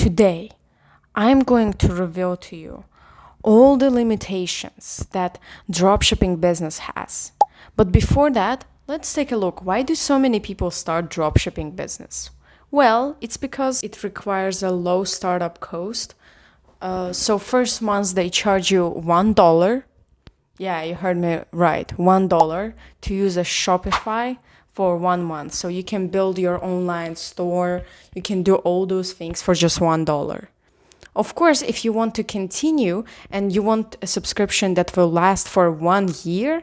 Today, I'm going to reveal to you all the limitations that dropshipping business has. But before that, let's take a look. Why do so many people start dropshipping business? Well, it's because it requires a low startup cost. So first month they charge you $1. Yeah, you heard me right. $1 to use a Shopify for 1 month. So you can build your online store. You can do all those things for just $1. Of course, if you want to continue and you want a subscription that will last for 1 year,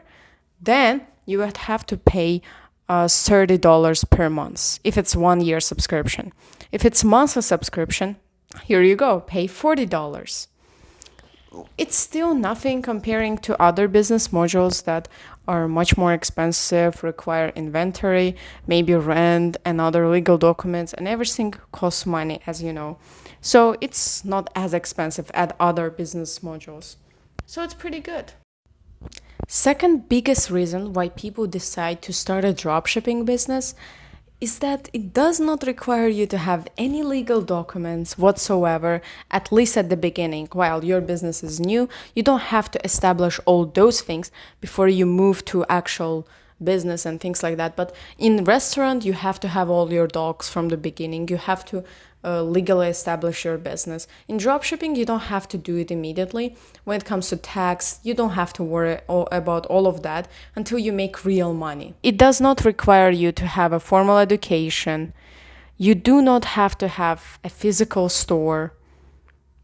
then you would have to pay $30 per month if it's 1 year subscription. If it's monthly subscription, here you go, pay $40. It's still nothing comparing to other business modules that are much more expensive, require inventory, maybe rent and other legal documents, and everything costs money, as you know. So it's not as expensive as other business modules. So it's pretty good. Second biggest reason why people decide to start a dropshipping business is that it does not require you to have any legal documents whatsoever, at least at the beginning. While your business is new, you don't have to establish all those things before you move to actual business and things like that. But in restaurant, you have to have all your docs from the beginning. You have to legally establish your business. In dropshipping, you don't have to do it immediately. When it comes to tax, you don't have to worry about all of that until you make real money. It does not require you to have a formal education. You do not have to have a physical store,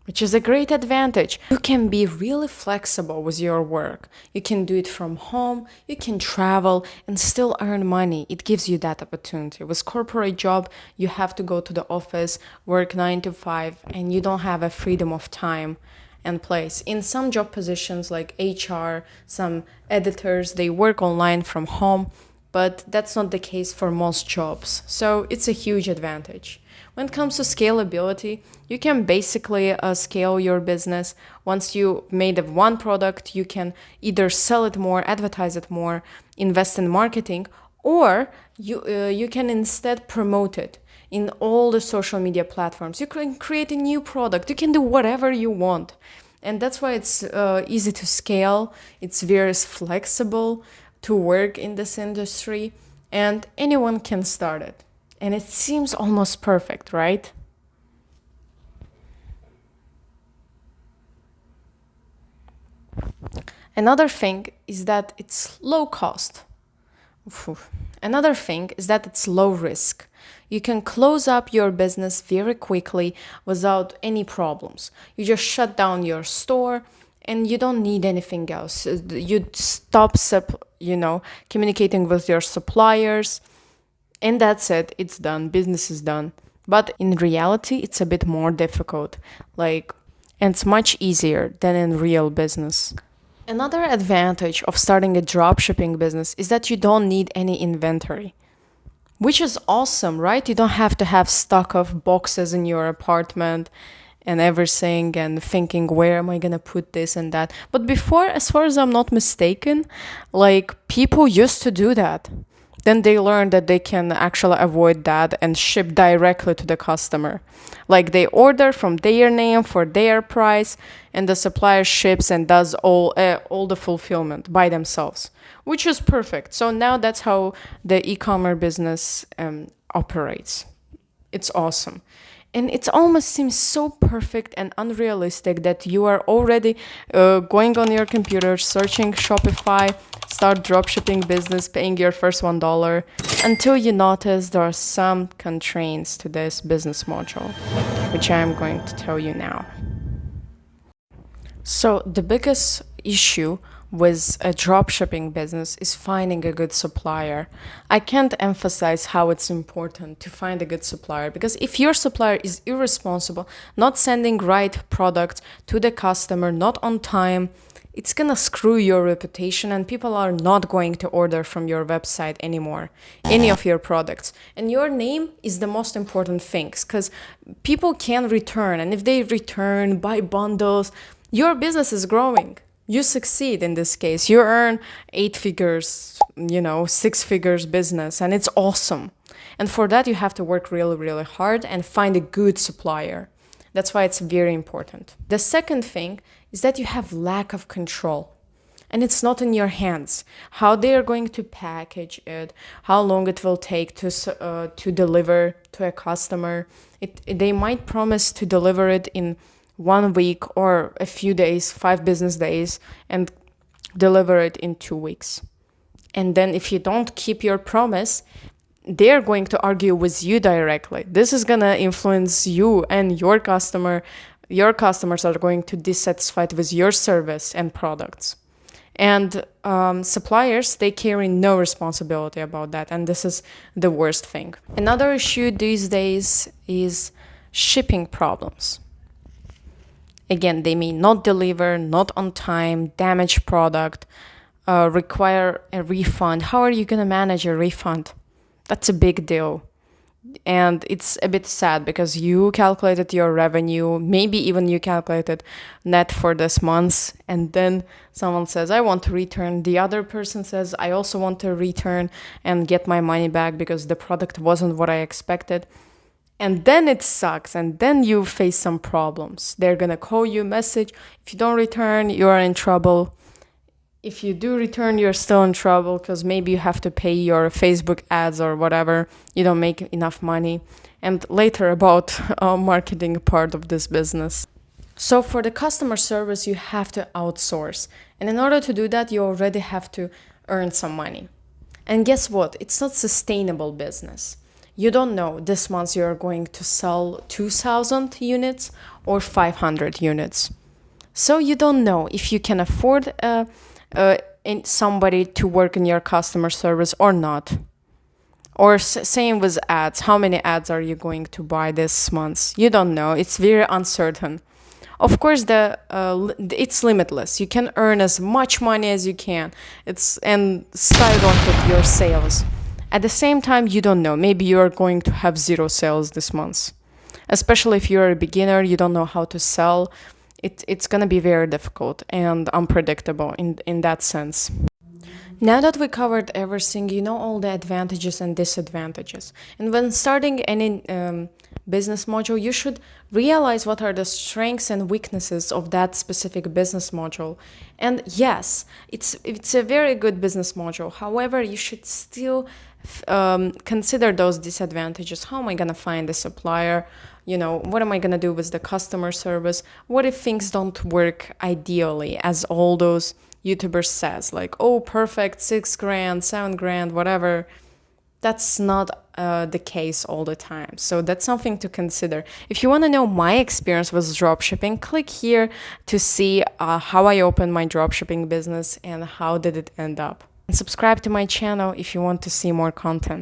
which is a great advantage. You can be really flexible with your work. You can do it from home, you can travel and still earn money. It gives you that opportunity. With corporate job, you have to go to the office, work 9 to 5, and you don't have a freedom of time and place. In some job positions like HR, some editors, they work online from home, but that's not the case for most jobs. So it's a huge advantage. When it comes to scalability, you can basically scale your business. Once you made one product, you can either sell it more, advertise it more, invest in marketing, or you can instead promote it in all the social media platforms. You can create a new product. You can do whatever you want. And that's why it's easy to scale. It's very flexible to work in this industry, and anyone can start it. And it seems almost perfect, right? Another thing is that it's low cost. Another thing is that it's low risk. You can close up your business very quickly without any problems. You just shut down your store and you don't need anything else. You stop communicating with your suppliers, and that's it. It's done. Business is done. But in reality, it's a bit more difficult. And it's much easier than in real business. Another advantage of starting a dropshipping business is that you don't need any inventory, which is awesome, right? You don't have to have stock of boxes in your apartment and everything and thinking, where am I gonna put this and that? But before, as far as I'm not mistaken, people used to do that. Then they learned that they can actually avoid that and ship directly to the customer. They order from their name for their price, and the supplier ships and does all the fulfillment by themselves, which is perfect. So now that's how the e-commerce business operates. It's awesome. And it almost seems so perfect and unrealistic that you are already going on your computer, searching Shopify, start dropshipping business, paying your first $1, until you notice there are some constraints to this business module, which I am going to tell you now. So the biggest issue with a dropshipping business is finding a good supplier. I can't emphasize how it's important to find a good supplier, because if your supplier is irresponsible, not sending right products to the customer, not on time, it's gonna screw your reputation and people are not going to order from your website anymore, any of your products. And your name is the most important thing, because people can return, and if they return, buy bundles, your business is growing. You succeed in this case. You earn 8 figures, 6 figures business, and it's awesome. And for that, you have to work really, really hard and find a good supplier. That's why it's very important. The second thing is that you have lack of control. And it's not in your hands. How they are going to package it, how long it will take to deliver to a customer. They might promise to deliver it in 1 week or a few days, 5 business days, and deliver it in 2 weeks. And then if you don't keep your promise, they're going to argue with you directly. This is gonna influence you and your customer. Your customers are going to be dissatisfied with your service and products. And suppliers, they carry no responsibility about that. And this is the worst thing. Another issue these days is shipping problems. Again, they may not deliver, not on time, damage product, require a refund. How are you going to manage a refund? That's a big deal. And it's a bit sad because you calculated your revenue, maybe even you calculated net for this month, and then someone says, I want to return. The other person says, I also want to return and get my money back because the product wasn't what I expected. And then it sucks, and then you face some problems. They're gonna call you, message. If you don't return, you are in trouble. If you do return, you're still in trouble because maybe you have to pay your Facebook ads or whatever. You don't make enough money. And later about marketing part of this business. So for the customer service, you have to outsource. And in order to do that, you already have to earn some money. And guess what? It's not sustainable business. You don't know this month you're going to sell 2,000 units or 500 units. So you don't know if you can afford somebody to work in your customer service or not. Or same with ads. How many ads are you going to buy this month? You don't know. It's very uncertain. Of course, it's limitless. You can earn as much money as you can. And skyrocket your sales. At the same time, you don't know. Maybe you're going to have 0 sales this month. Especially if you're a beginner, you don't know how to sell. It's going to be very difficult and unpredictable in that sense. Now that we covered everything, you know all the advantages and disadvantages. And when starting any business module, you should realize what are the strengths and weaknesses of that specific business module. And yes, it's a very good business module. However, you should still consider those disadvantages. How am I going to find a supplier? What am I going to do with the customer service? What if things don't work ideally, as all those YouTubers says, like, oh, perfect, 6 grand, 7 grand, whatever. That's not the case all the time. So that's something to consider. If you want to know my experience with dropshipping, click here to see how I opened my dropshipping business and how did it end up. And subscribe to my channel if you want to see more content.